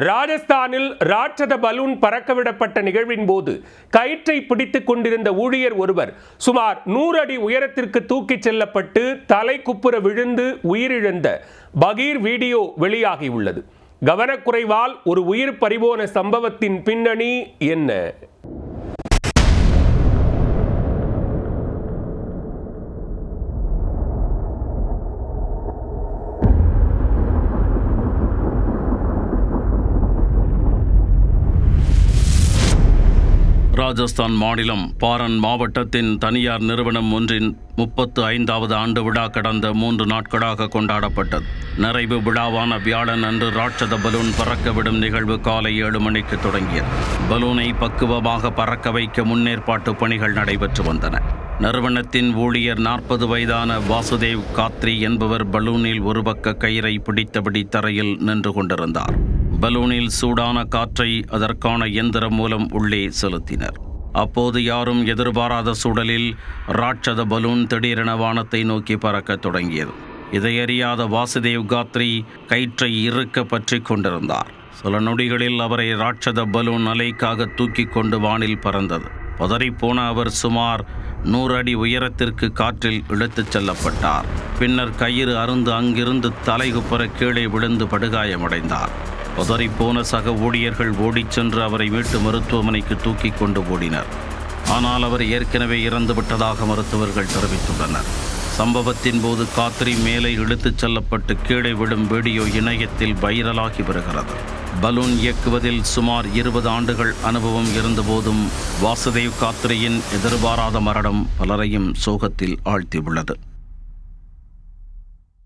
ராஜஸ்தானில் ராட்சத பலூன் பறக்கவிடப்பட்ட நிகழ்வின் போது கயிற்றை பிடித்துக் கொண்டிருந்த ஊழியர் ஒருவர் சுமார் 100 அடி உயரத்திற்கு தூக்கிச் செல்லப்பட்டு தலை குப்புற விழுந்து உயிரிழந்த பகீர் வீடியோ வெளியாகியுள்ளது. கவனக்குறைவால் ஒரு உயிர் பறிபோன சம்பவத்தின் பின்னணி என்ன? ராஜஸ்தான் மாநிலம் பாரன் மாவட்டத்தின் தனியார் நிறுவனம் ஒன்றின் 35வது ஆண்டு விழா கடந்த 3 நாட்களாக கொண்டாடப்பட்டது. நிறைவு விழாவான வியாழன் அன்று ராட்சத பலூன் பறக்கவிடும் நிகழ்வு காலை 7 மணிக்கு தொடங்கியது. பலூனை பக்குவமாக பறக்க வைக்க முன்னேற்பாட்டு பணிகள் நடைபெற்று வந்தன. நிறுவனத்தின் ஊழியர் 40 வயதான வாசுதேவ் காத்ரி என்பவர் பலூனில் ஒரு பக்க கயிறை பிடித்தபடி தரையில் நின்று கொண்டிருந்தார். பலூனில் சூடான காற்றை அதற்கான இயந்திரம் மூலம் உள்ளே செலுத்தினர். அப்போது யாரும் எதிர்பாராத சூழலில் ராட்சத பலூன் திடீரென வானத்தை நோக்கி பறக்க தொடங்கியது. இதையறியாத வாசுதேவ் காத்ரி கயிற்றை இறுக்க பற்றி கொண்டிருந்தார். சில நொடிகளில் அவரை ராட்சத பலூன் அலைக்காக தூக்கி கொண்டு வானில் பறந்தது. பதறிப்போன அவர் சுமார் 100 அடி உயரத்திற்கு காற்றில் இழுத்துச் செல்லப்பட்டார். பின்னர் கயிறு அருந்து அங்கிருந்து தலைகுப்புற கீழே விழுந்து படுகாயமடைந்தார். பதறிப்போன சக ஊழியர்கள் ஓடிச் சென்று அவரை மீட்டு மருத்துவமனைக்கு தூக்கி கொண்டு ஓடினர். ஆனால் அவர் ஏற்கனவே இறந்துவிட்டதாக மருத்துவர்கள் தெரிவித்துள்ளனர். சம்பவத்தின் போது காத்ரி மேலே இழுத்துச் செல்லப்பட்டு கீழே விடும் வீடியோ இணையத்தில் வைரலாகி வருகிறது. பலூன் இயக்குவதில் சுமார் 20 ஆண்டுகள் அனுபவம் இருந்தபோதும் வாசுதேவ் காத்ரியின் எதிர்பாராத மரணம் பலரையும் சோகத்தில் ஆழ்த்தியுள்ளது.